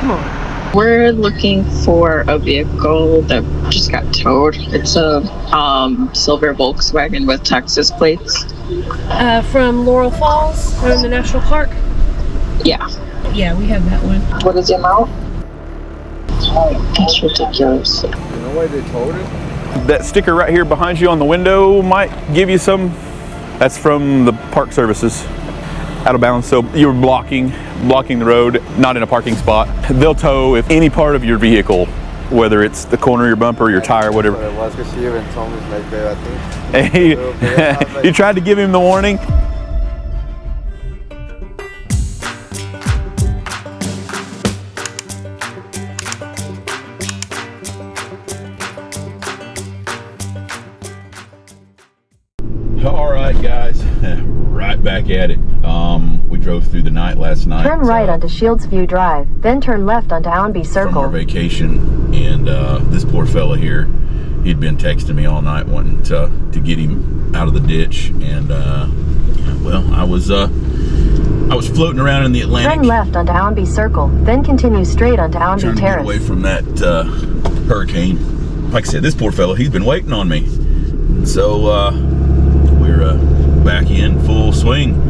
Come on. We're looking for a vehicle that just got towed. It's a silver Volkswagen with Texas plates. From Laurel Falls, from the National Park? Yeah. Yeah, we have that one. What is the amount? Oh, that's ridiculous. You know why they towed it? That sticker right here behind you on the window might give you some. That's from the park services. Out of bounds, so you're blocking the road, not in a parking spot. They'll tow if any part of your vehicle, whether it's the corner of your bumper, your tire, whatever. But it was because she even told me like that, I think. Hey, you tried to give him the warning. All right, guys, right back at it. We drove through the night last night. Turn right onto Shields View Drive, then turn left onto Allenby Circle. From our vacation, and this poor fella here, he'd been texting me all night wanting to get him out of the ditch, and well, I was floating around in the Atlantic. Turn left onto Allenby Circle, then continue straight onto Allenby trying to Terrace. get away from that hurricane. Like I said, this poor fella, he's been waiting on me, so we're back in full swing.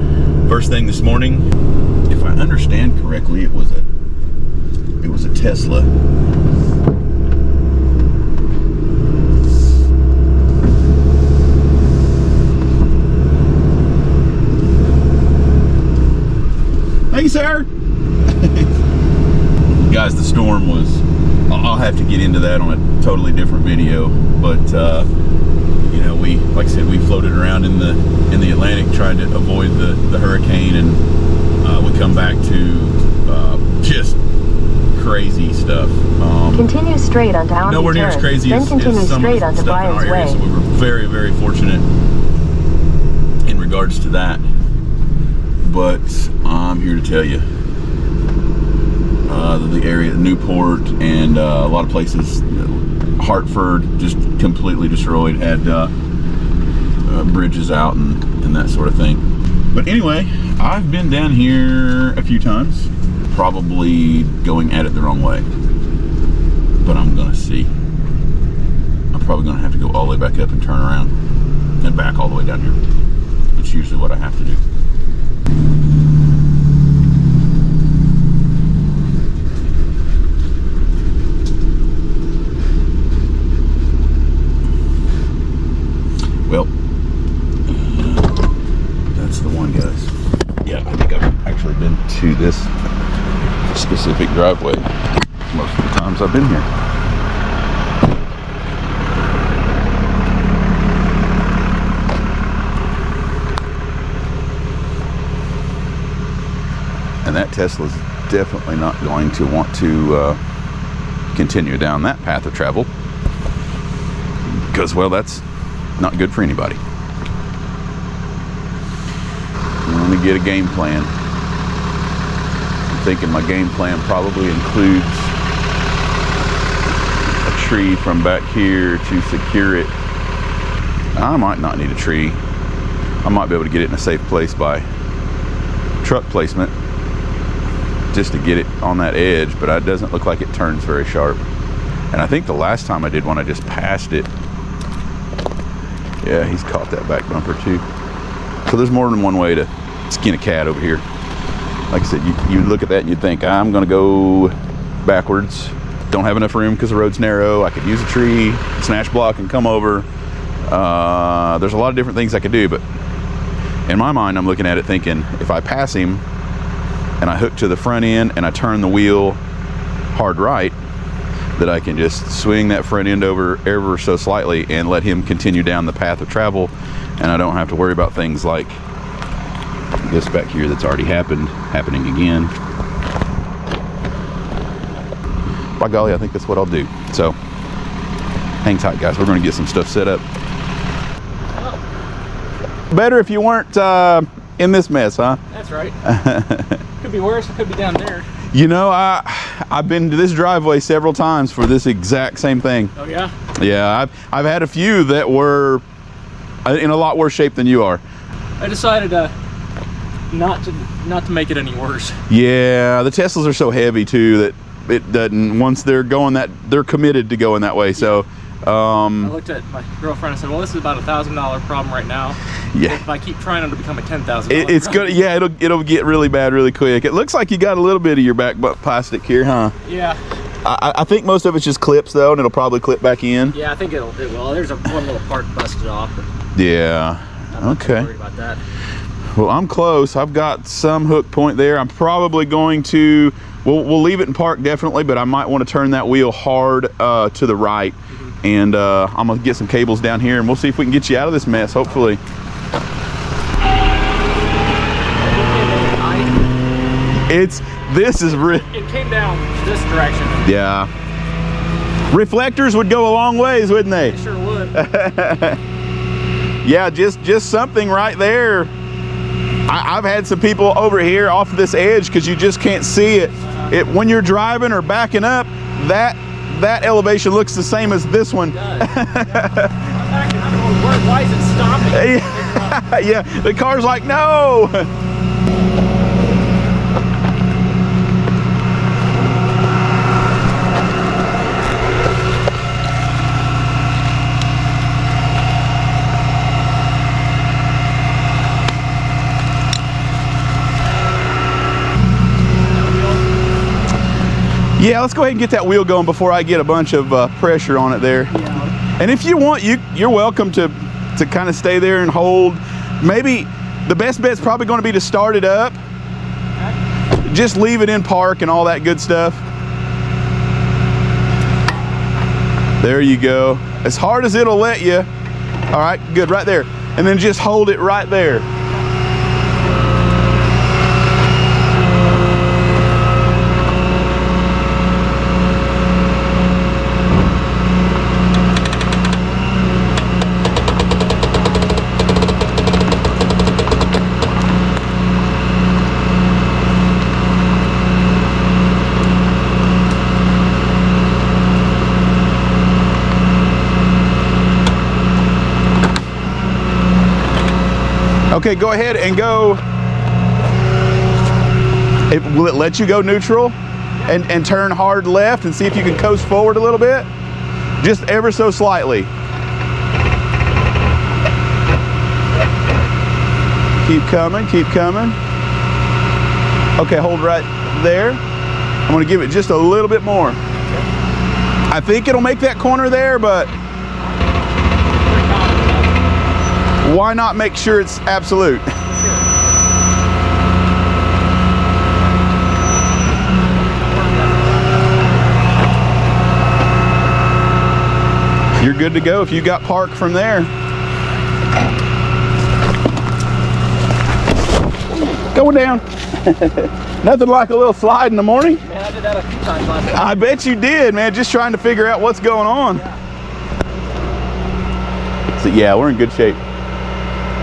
First thing this morning, if I understand correctly, it was a Tesla. Thank you, sir. Guys, the storm was, I'll have to get into that on a totally different video, but you know, like I said, we floated around in the Atlantic trying to avoid the hurricane, and we come back to just crazy stuff. Continue straight onto Allenby Nowhere near Terrace, as crazy then as continue some straight of the onto stuff in our Bryan's area, Way. so we were very, very fortunate in regards to that. But I'm here to tell you, the area, Newport, and a lot of places, Hartford, just completely destroyed, had bridges out and that sort of thing. But anyway, I've been down here a few times, probably going at it the wrong way, but I'm gonna see. I'm probably gonna have to go all the way back up and turn around and back all the way down here. That's usually what I have to do. Well, that's the one, guys. Yeah, I think I've actually been to this specific driveway most of the times I've been here. And that Tesla's definitely not going to want to continue down that path of travel, because, well, that's not good for anybody. Let me get a game plan. I'm thinking my game plan probably includes a tree from back here to secure it. I might not need a tree. I might be able to get it in a safe place by truck placement, just to get it on that edge, but it doesn't look like it turns very sharp. And I think the last time I did one, I just passed it. Yeah, he's caught that back bumper too. So there's more than one way to skin a cat over here. Like I said, you look at that and you think, I'm gonna go backwards. Don't have enough room because the road's narrow. I could use a tree, snatch block, and come over. There's a lot of different things I could do, but in my mind, I'm looking at it thinking, if I pass him and I hook to the front end and I turn the wheel hard right, that I can just swing that front end over ever so slightly and let him continue down the path of travel, and I don't have to worry about things like this back here that's already happening again. By golly, I think that's what I'll do. So hang tight, guys. We're going to get some stuff set up. Better if you weren't in this mess, huh? That's right. Could be worse. It could be down there. You know, I've been to this driveway several times for this exact same thing. Oh yeah? Yeah, I've had a few that were in a lot worse shape than you are. I decided not to make it any worse. Yeah, the Teslas are so heavy too that it doesn't. Once they're going that, they're committed to going that way. So I looked at my girlfriend and said, well, this is about $1,000 problem right now. yeah, If I keep trying, it'll become a $10,000 it's problem. good. Yeah, it'll get really bad really quick. It looks like you got a little bit of your back butt plastic here, huh? Yeah. I think most of it's just clips though, and it'll probably clip back in. Yeah, I think it will. There's one little part busted off. But Yeah. I'm not too Okay. worried about that. Well, I'm close. I've got some hook point there. I'm probably going to, we'll leave it in park definitely, but I might want to turn that wheel hard to the right. And I'm gonna get some cables down here, and we'll see if we can get you out of this mess, hopefully. This is It came down this direction. yeah. Reflectors would go a long ways, wouldn't they? It sure would. Yeah, just something right there. I've had some people over here off of this edge because you just can't see it. When you're driving or backing up, that elevation looks the same as this one. It does. Why is it stopping? Yeah, the car's like, no. Yeah, let's go ahead and get that wheel going before I get a bunch of pressure on it there. Yeah. And if you want, you're welcome to kind of stay there and hold. Maybe the best bet's probably going to be to start it up. Just leave it in park and all that good stuff. There you go. As hard as it'll let you. All right, good, right there. And then just hold it right there. Okay, go ahead and go. Will it let you go neutral and turn hard left and see if you can coast forward a little bit? Just ever so slightly. Keep coming, keep coming. Okay, hold right there. I'm gonna give it just a little bit more. I think it'll make that corner there, but why not make sure it's absolute? You're good to go if you got park from there. Going down. Nothing like a little slide in the morning. Man, I did that a few times last night. I bet you did, man. Just trying to figure out what's going on. So yeah, we're in good shape.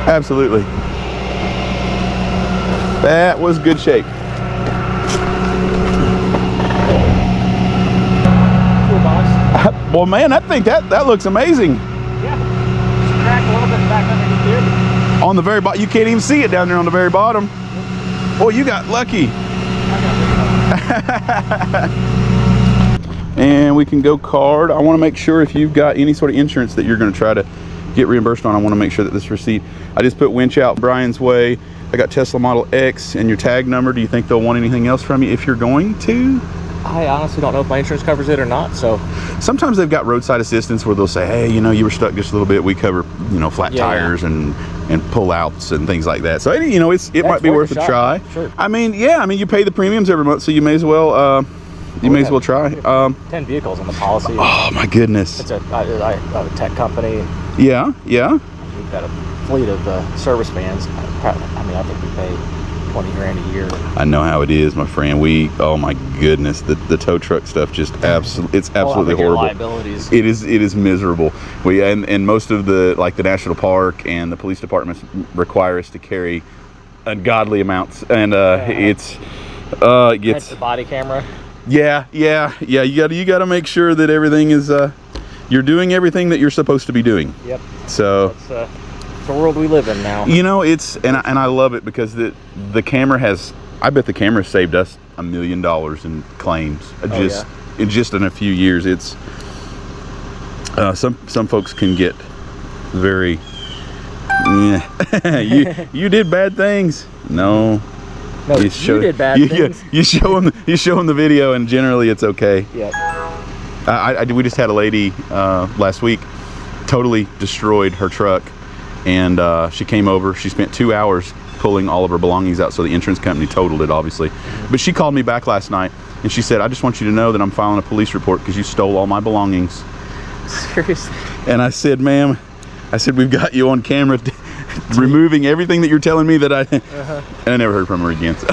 Absolutely. That was good shape. Well, man, I think that looks amazing. Yeah. Just crack a little bit back underneath here. On the very bottom, you can't even see it down there on the very bottom. Boy, you got lucky. And we can go card. I want to make sure if you've got any sort of insurance that you're going to try to get reimbursed on, I want to make sure that this receipt, I just put winch out Brian's way. I got Tesla Model X and your tag number. Do you think they'll want anything else from you if you're going to? I honestly don't know if my insurance covers it or not, so. Sometimes they've got roadside assistance where they'll say, hey, you know, you were stuck just a little bit. We cover, you know, flat tires and pull outs and things like that. So, you know, it might be worth a try. Sure. I mean, yeah, I mean, you pay the premiums every month, so you may as well, try. 10 vehicles on the policy. Oh my goodness. It's a tech company. Yeah. We've got a fleet of service vans. I mean, I think we pay 20 grand a year. I know how it is, my friend. Oh my goodness, the tow truck stuff just it's absolutely horrible. Liabilities. It is miserable. And most of the national park and the police departments require us to carry ungodly amounts, and it gets the body camera. Yeah. You got to make sure that everything is you're doing everything that you're supposed to be doing. Yep. So That's the world we live in now. You know, and I love it because the camera has, I bet the camera saved us $1 million in claims. Just in a few years. It's some folks can get very you did bad things. No, you did bad things. You show them the video, and generally it's okay. Yeah. We just had a lady last week totally destroyed her truck, and she came over. She spent 2 hours pulling all of her belongings out, so the insurance company totaled it, obviously. But she called me back last night, and she said, I just want you to know that I'm filing a police report because you stole all my belongings. Seriously? And I said, ma'am, we've got you on camera removing everything that you're telling me that and I never heard from her again. So.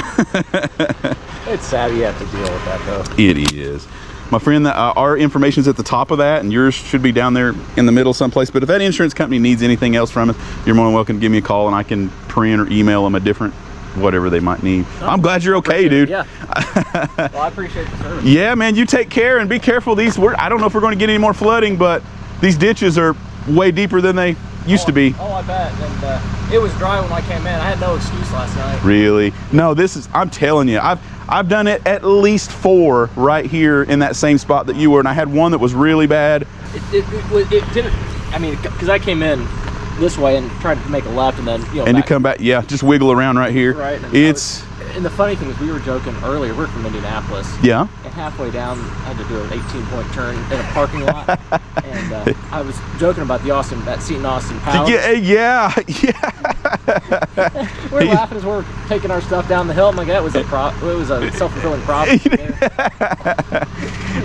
It's sad you have to deal with that, though. It is. My friend, our information's at the top of that, and yours should be down there in the middle someplace. But if that insurance company needs anything else from us, you're more than welcome to give me a call, and I can print or email them a different whatever they might need. I'm glad you're okay, dude. Yeah. Well, I appreciate the service. Yeah, man, you take care and be careful. I don't know if we're going to get any more flooding, but these ditches are way deeper than they used to be. Oh, I bet. And it was dry when I came in. I had no excuse last night. Really? No, I'm telling you, I've done it at least 4 right here in that same spot that you were, and I had one that was really bad. It didn't, I mean, because I came in this way and tried to make a left, and then, and you come back, just wiggle around right here. Right. And the funny thing is, we were joking earlier, we're from Indianapolis. Yeah. And halfway down, I had to do an 18-point turn in a parking lot. And I was joking about that seat in Austin Powers. Yeah. We're laughing as we're taking our stuff down the hill. I'm like, it was a self-fulfilling prophecy.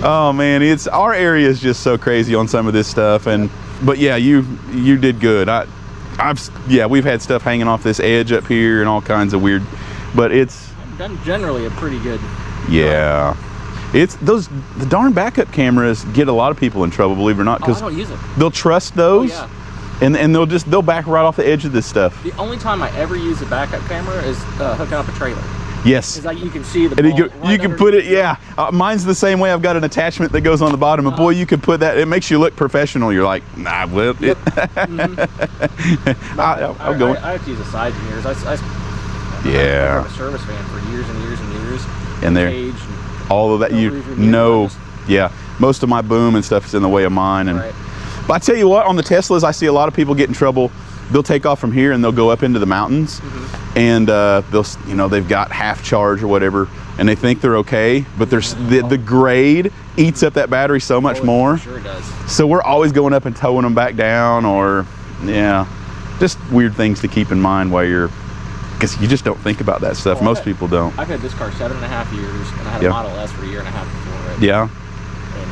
Oh man, our area is just so crazy on some of this stuff, but yeah, you did good. We've had stuff hanging off this edge up here and all kinds of weird, but it's done generally a pretty good. Yeah. It's the darn backup cameras get a lot of people in trouble, believe it or not, because I don't use them. They'll trust those. Oh, yeah. And they'll back right off the edge of this stuff. The only time I ever use a backup camera is hooking up a trailer. Yes. Because you can see the ball you can put it, mine's the same way. I've got an attachment that goes on the bottom, and boy, you can put that. It makes you look professional. You're like, nah, well, Yep. I'll go. I have to use a side mirrors. I yeah. I'm a service fan for years and years and years. And there, all of that, most of my boom and stuff is in the way of mine. And right. But I tell you what, on the Teslas, I see a lot of people get in trouble. They'll take off from here and they'll go up into the mountains, and they've got half charge or whatever, and they think they're okay, but the grade eats up that battery so much more. Sure it does. So we're always going up and towing them back down, or just weird things to keep in mind while because you just don't think about that stuff. Most people don't. I've had this car 7.5 years, and I had a Model S for a year and a half before it. Yeah. And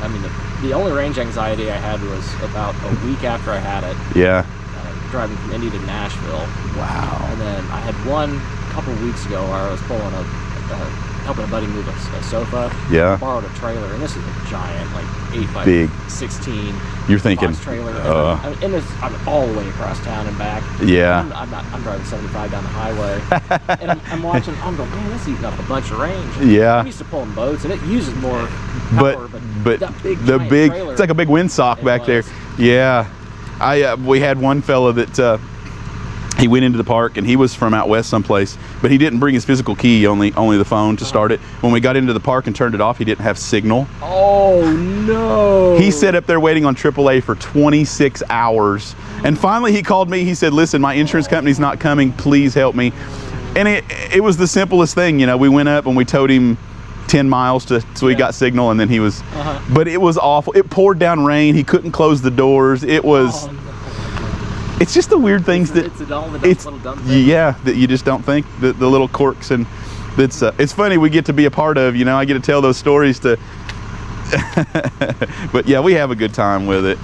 I mean, the only range anxiety I had was about a week after I had it. Yeah. Driving from Indy to Nashville. Wow. And then I had one a couple weeks ago where I was pulling helping a buddy move a sofa. Yeah. I borrowed a trailer, and this is a giant, like 8x16. You're thinking. Box trailer. I'm all the way across town and back. Yeah. I'm driving 75 down the highway, and I'm watching. I'm going, man, this eating up a bunch of range. Yeah. I'm used to pulling boats, and it uses more power, but that big trailer, it's like a big windsock back there. Yeah. We had one fella that he went into the park, and he was from out west someplace, but he didn't bring his physical key, only the phone to start it. When we got into the park and turned it off, he didn't have signal. Oh no. He sat up there waiting on AAA for 26 hours, and finally he called me. He said, listen, my insurance company's not coming, please help me. And it was the simplest thing. We went up and we towed him 10 miles so he got signal, and then he was but it was awful. It poured down rain. He couldn't close the doors. It was it's just the weird things that you just don't think, the little quirks, and it's funny we get to be a part of. I get to tell those stories to but yeah, we have a good time with it.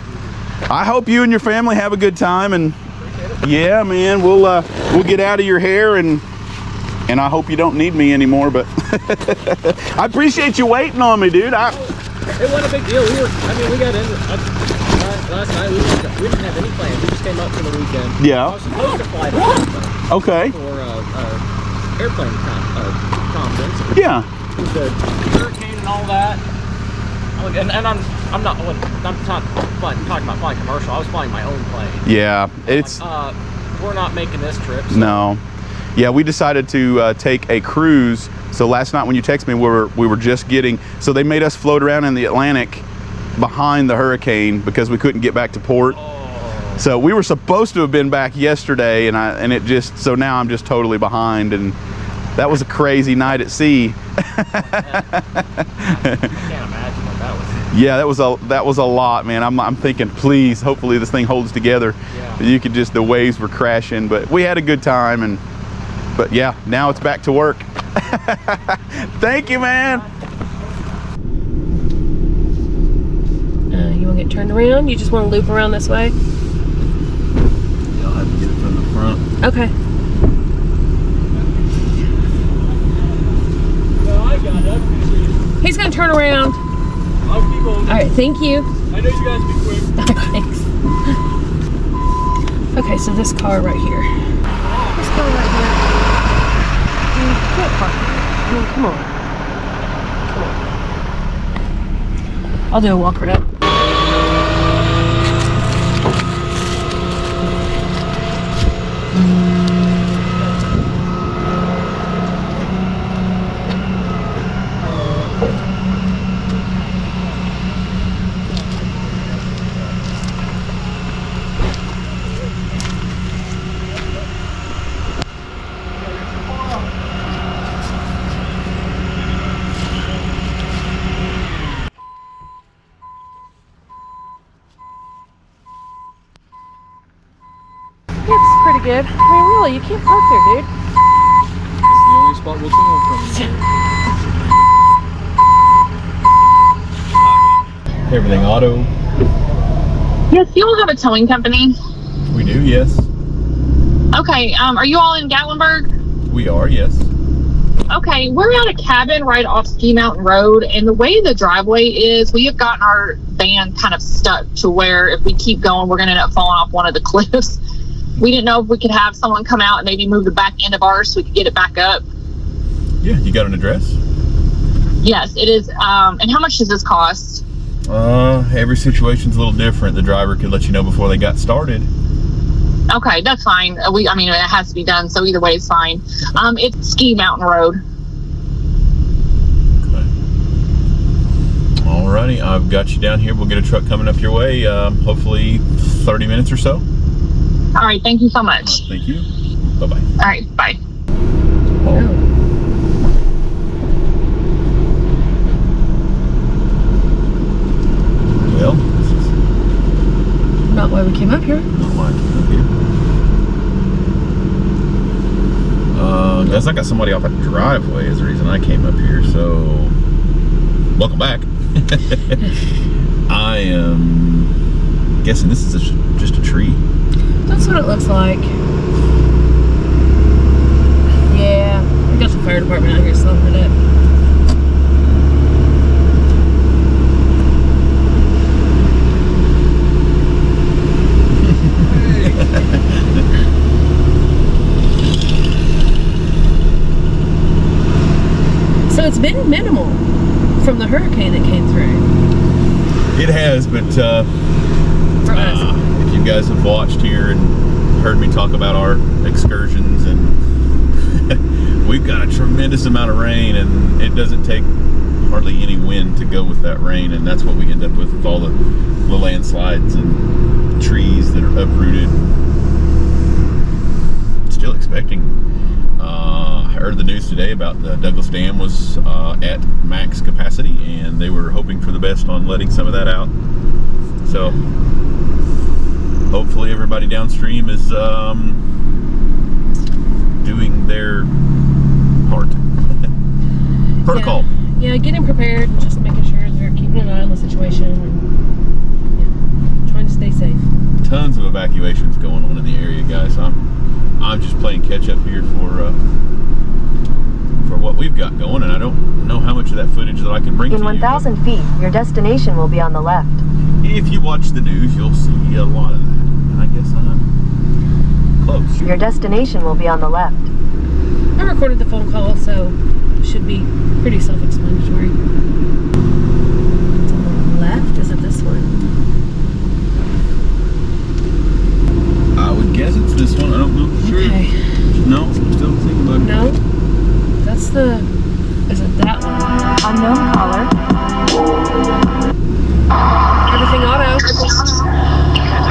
I hope you and your family have a good time, and yeah, man, we'll get out of your hair, and I hope you don't need me anymore, but I appreciate you waiting on me, dude. It wasn't a big deal. We got in last night. We didn't have any plans. We just came up for the weekend. Yeah. I was supposed to fly to Florida. Okay. For airplane conference. Yeah. With the hurricane and all that. And I'm not talking about flying commercial. I was flying my own plane. Yeah. We're not making this trip. So. No. Yeah, we decided to take a cruise. So last night when you texted me, we were just getting, so they made us float around in the Atlantic behind the hurricane because we couldn't get back to port. So we were supposed to have been back yesterday, and it just, so now I'm just totally behind, and that was a crazy night at sea. I can't imagine what that was. Yeah, that was a lot, man. I'm thinking, please, hopefully this thing holds together. Yeah. You could just, the waves were crashing, but we had a good time, but yeah, now it's back to work. Thank you, man. You want to get turned around? You just want to loop around this way? Yeah, I'll have to get it from the front. Okay. He's going to turn around. I'll keep on. All right, thank you. I know you guys be quick. Thanks. Okay, so this car right here. This car right here. You can't park it. I mean, come on. Come on. I'll do a walk right up. It's pretty good. I mean, really, you can't park there, dude. This is the only spot we'll come from. Everything auto. Yes, you all have a towing company. We do, yes. Okay, are you all in Gatlinburg? We are, yes. Okay, we're at a cabin right off Ski Mountain Road, and the way the driveway is, we have gotten our van kind of stuck to where if we keep going, we're going to end up falling off one of the cliffs. We didn't know if we could have someone come out and maybe move the back end of ours so we could get it back up. Yeah, you got an address? Yes, it is. And how much does this cost? Every situation's a little different. The driver could let you know before they got started. Okay, that's fine. I mean, it has to be done, so either way is fine. It's Ski Mountain Road. Okay. Alrighty, I've got you down here. We'll get a truck coming up your way, hopefully 30 minutes or so. All right, thank you so much. Thank you. Bye-bye. All right, bye. Well, this is Not why we came up here. not why I came up here. Guys, I got somebody off a driveway is the reason I came up here, so welcome back. I am guessing this is just a tree. That's what it looks like. Yeah, we got the fire department out here slumping it up. So it's been minimal from the hurricane that came through. It has, but For us. if you guys have watched here and heard me talk about our excursions, and we've got a tremendous amount of rain, and it doesn't take hardly any wind to go with that rain, and that's what we end up with all the landslides and trees that are uprooted. Still expecting. I heard the news today about the Douglas Dam was at max capacity, and they were hoping for the best on letting some of that out. So hopefully everybody downstream is doing their part. Protocol. Yeah, getting prepared and just making sure they're keeping an eye on the situation and trying to stay safe. Tons of evacuations going on in the area, guys. I'm just playing catch up here for what we've got going, and I don't know how much of that footage that I can bring to you. In 1,000 feet, your destination will be on the left. If you watch the news, you'll see a lot of that, and I guess I'm close. Your destination will be on the left. I recorded the phone call, so it should be pretty self-explanatory. It's on the left. Is it this one? I would guess it's this one. I don't know for sure. Okay. No, still see the... Is it that one? Unknown caller. Everything auto.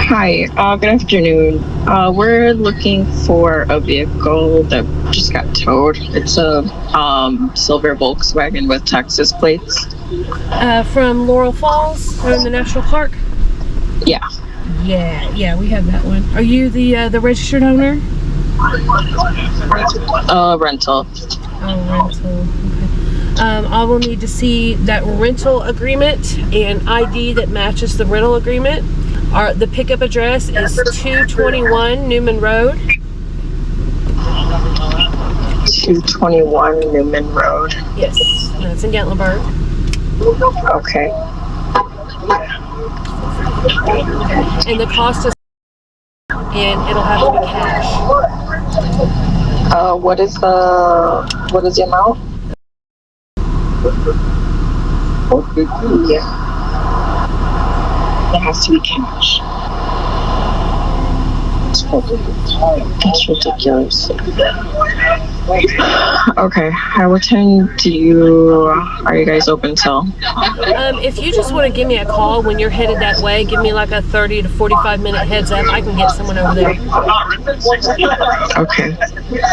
Hi, good afternoon. We're looking for a vehicle that just got towed. It's a silver Volkswagen with Texas plates. From Laurel Falls, or in the National Park? Yeah. Yeah, we have that one. Are you the registered owner? Rental. Oh, rental. Okay. I will need to see that rental agreement and ID that matches the rental agreement. The pickup address is 221 Newman Road. 221 Newman Road. Yes, that's in Gatlinburg. Okay. And the cost is, and it'll have to be cash. What is the amount? Yeah. It has to be cash. That's ridiculous. Okay. What time are you guys open till? If you just want to give me a call when you're headed that way, give me like a 30 to 45 minute heads up. I can get someone over there. Okay.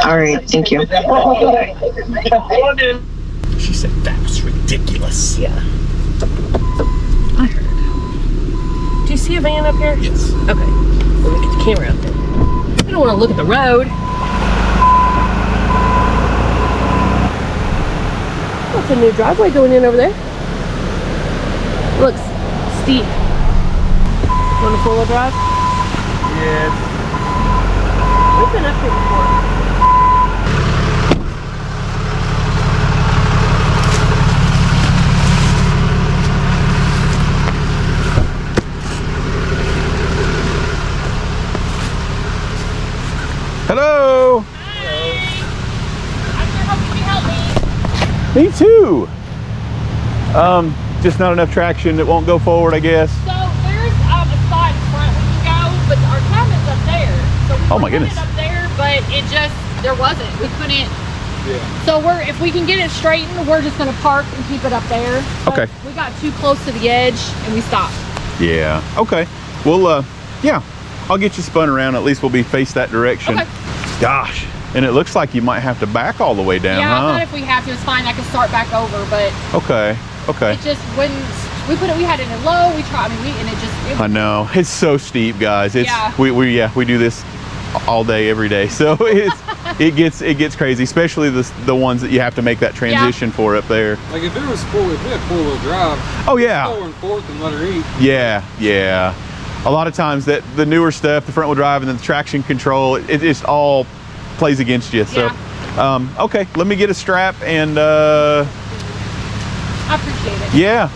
All right. Thank you. She said that's ridiculous. Yeah. I heard. Do you see a van up here? Yes. Okay. Let me get the camera up there. I don't want to look at the road. That's a new driveway going in over there. Looks steep. Want a four-wheel drive? Yes. We've been up here before. Hello. Hello. Me too. Just not enough traction. It won't go forward, I guess. So there's a spot in front we can go, but our cabin's up there. So we Oh my put goodness. it up there, but there wasn't. We couldn't. Yeah. So if we can get it straightened, we're just gonna park and keep it up there. But Okay. we got too close to the edge and we stopped. Yeah. Okay. Well, yeah. I'll get you spun around. At least we'll be faced that direction. Okay. Gosh. And it looks like you might have to back all the way down, Yeah, I thought huh? if we have to, it's fine. I can start back over, but Okay. Okay. it just wouldn't. We had it in low. We tried. And it just. I know. It's so steep, guys. It's Yeah. we do this all day, every day. So it gets crazy, especially the ones that you have to make that transition for up there. Like if it was if we had four-wheel drive, Oh yeah. go in fourth and let her eat. Yeah. A lot of times that the newer stuff, the front wheel drive and then the traction control, it just all plays against you. So, okay, let me get a strap and I appreciate it. yeah,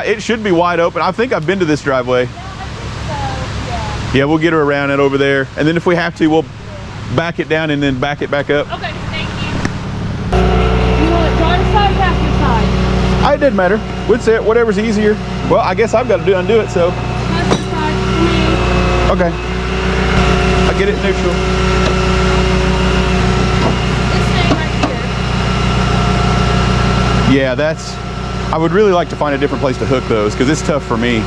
it should be wide open. I think I've been to this driveway. Yeah, I think so. Yeah. Yeah, we'll get her around it over there. And then if we have to, we'll back it down and then back it back up. Okay, thank you. You want it driver's side or passenger side? It doesn't matter. We'd say whatever's easier. Well, I guess I've got to undo it, so. Passenger side for me. Okay. I get it neutral. This thing right here. Yeah, I would really like to find a different place to hook those because it's tough for me.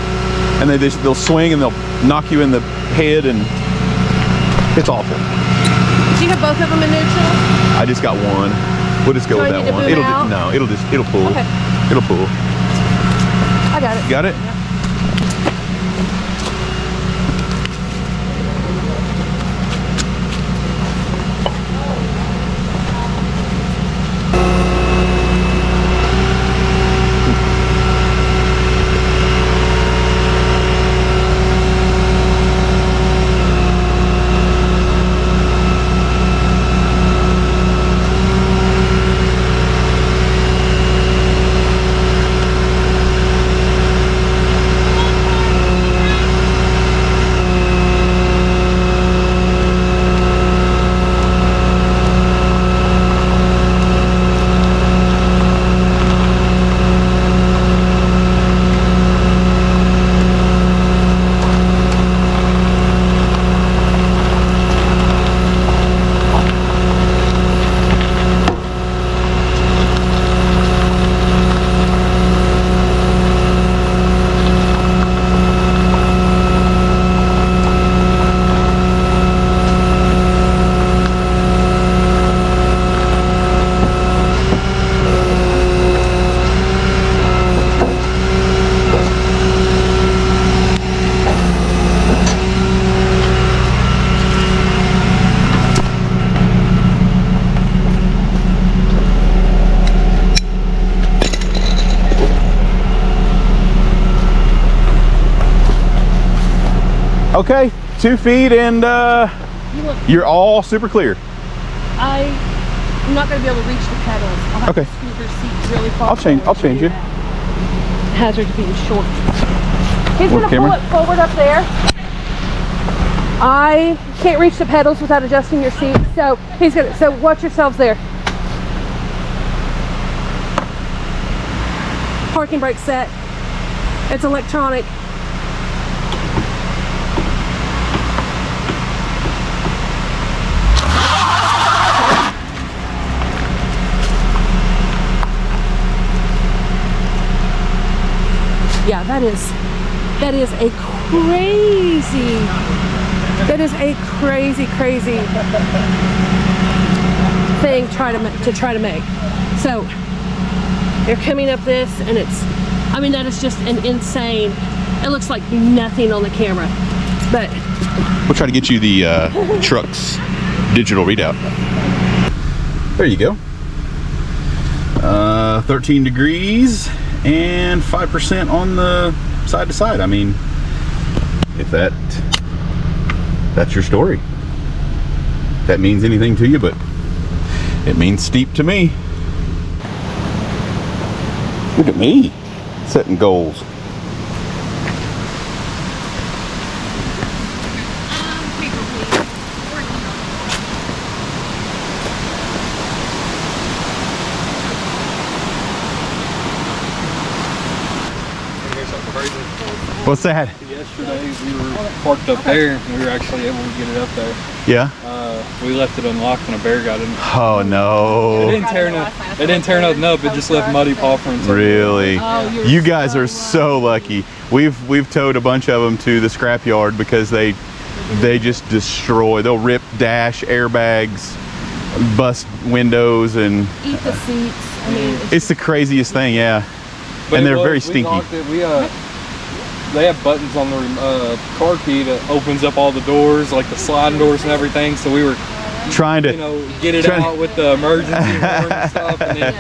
And they'll swing and they'll knock you in the head and it's awful. Do you have both of them in neutral? I just got one. We'll just go Do with I that need to one. boom it out? No, it'll pull. Okay. It'll pull. I got it. Got it? Okay, 2 feet and you're all super clear. I'm not going to be able to reach the pedals. I'll have Okay. to scoot your seat really far. I'll change you. Hazard to being short. He's More going to pull camera. it forward up there. I can't reach the pedals without adjusting your seat, so he's going to, so watch yourselves there. Parking brake set. It's electronic. Yeah, that is a crazy thing to try to make. So they're coming up this, and it's, I mean, that is just an insane, it looks like nothing on the camera, but We'll try to get you the truck's digital readout. There you go. 13 degrees and 5% on the side to side. I mean, if that's your story, that means anything to you, but it means steep to me. Look at me setting goals. What's that? Yesterday we were parked up there and we were actually able to get it up there. Yeah? We left it unlocked and a bear got in. Oh no. It didn't tear nothing up, it just left muddy paw prints. Really? You guys are so lucky. We've towed a bunch of them to the scrapyard because they just destroy. They'll rip dash airbags, bust windows, and eat the seats. I mean, it's the craziest thing, yeah. But and they're very stinky. They have buttons on the car key that opens up all the doors, like the sliding doors and everything. So we were trying to, get it out with the emergency horn and stuff. And then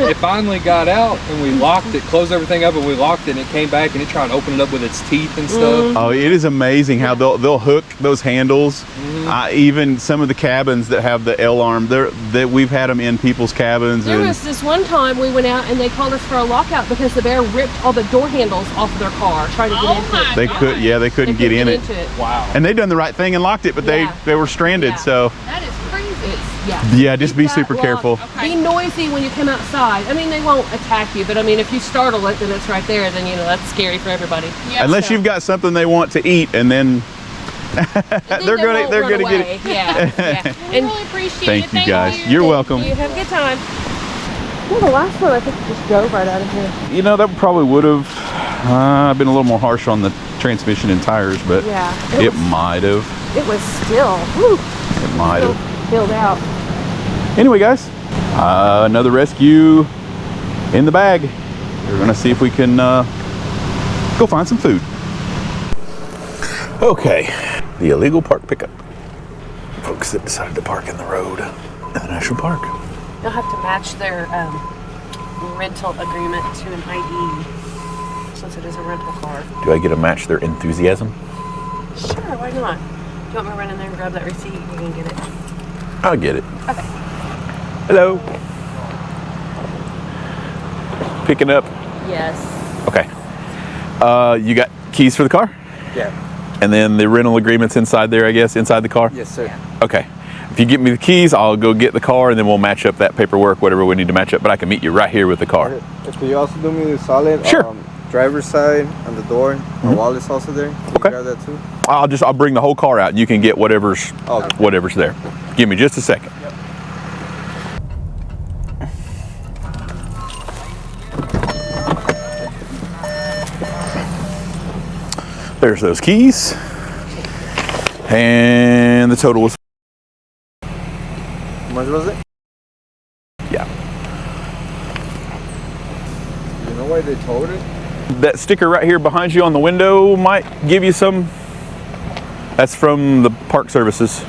it finally got out, and we locked it, closed everything up, and we locked it, and it came back, and it tried to open it up with its teeth and stuff. Oh, it is amazing how they'll hook those handles. Even some of the cabins that have the L arm, that we've had them in people's cabins. There was this one time we went out and they called us for a lockout because the bear ripped all the door handles off of their car trying to get into it. They couldn't get in it. Wow. And they'd done the right thing and locked it, but they were stranded. So that is crazy. Yeah, just be super careful. Be noisy when you come outside. I mean, they won't attack you, but I mean, if you startle it, then it's right there. Then that's scary for everybody. Unless you've got something they want to eat, and then they're gonna get it. Yeah. And really appreciate it. Thank you guys. You're welcome. You have a good time. Well, the last one I think just drove right out of here. You know, that probably would have been a little more harsh on the transmission and tires, but it might have. It was still. Whew, it might have filled out. Anyway, guys, another rescue in the bag. We're gonna see if we can go find some food. Okay, the illegal park pickup. Folks that decided to park in the road in the national park. You'll have to match their rental agreement to an ID, since it is a rental car. Do I get to match their enthusiasm? Sure, why not? Do you want me to run in there and grab that receipt? You can get it. I'll get it. Okay. Hello. Picking up? Yes. Okay. You got keys for the car? Yeah. And then the rental agreement's inside there, I guess, inside the car? Yes, sir. Okay. If you get me the keys, I'll go get the car, and then we'll match up that paperwork, whatever we need to match up. But I can meet you right here with the car. Can you also do me the solid? Sure. Driver's side on the door. My wallet's also there. Can you grab that too? I'll bring the whole car out, and you can get whatever's there. Give me just a second. Yep. There's those keys. And the total was... How much was it? Yeah. You know why they towed it? That sticker right here behind you on the window might give you some. That's from the park services.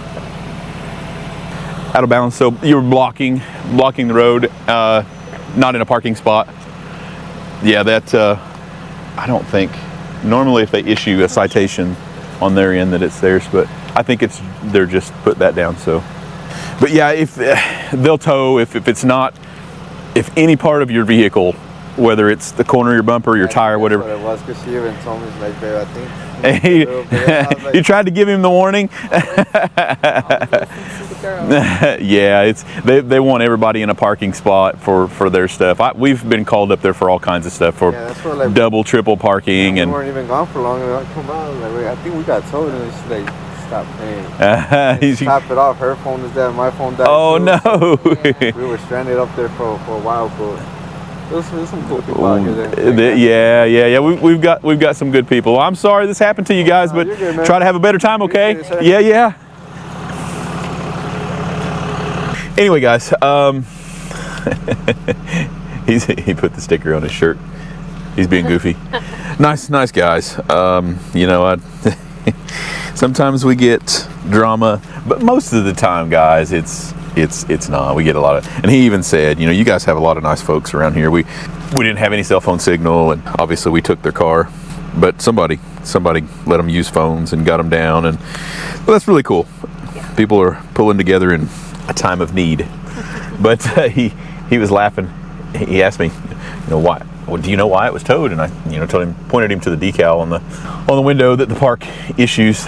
Out of bounds, so you're blocking the road, not in a parking spot. Yeah, that I don't think Normally if they issue a citation on their end that it's theirs, but I think they're just put that down. So, but yeah, if they'll tow if it's not, if any part of your vehicle, whether it's the corner of your bumper, your tire, whatever. That's what it was, because she even told me, like, babe, I think. You tried to give him the warning. Yeah, they want everybody in a parking spot for their stuff. We've been called up there for all kinds of stuff, for like, double, triple parking, we and weren't even gone for long. Like, come on, like, I think we got towed, and she's like, stop paying. Top it off. Her phone is dead. My phone died. Oh too. no! We were stranded up there for a while, but. There's some cool people out here. Yeah. We've got some good people. I'm sorry this happened to you guys, but good, try to have a better time, okay? Yeah. Anyway, guys, he put the sticker on his shirt. He's being goofy. Nice guys. You know, sometimes we get drama, but most of the time, guys, it's not. We get a lot of, and he even said, you know, you guys have a lot of nice folks around here. We didn't have any cell phone signal, and obviously we took their car, but somebody let them use phones and got them down, and well, that's really cool. Yeah. People are pulling together in a time of need. But he was laughing. He asked me, you know, why? Well, do you know why it was towed? And I, you know, pointed him to the decal on the window that the park issues.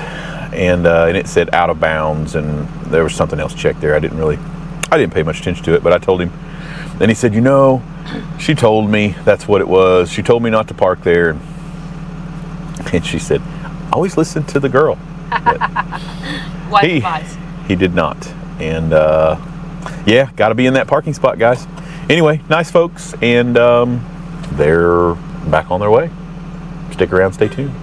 And it said out of bounds, and there was something else checked there. I didn't pay much attention to it, but I told him. Then he said, you know, she told me that's what it was. She told me not to park there. And she said, always listen to the girl. What advice? He did not. And yeah, got to be in that parking spot, guys. Anyway, nice folks, and they're back on their way. Stick around, stay tuned.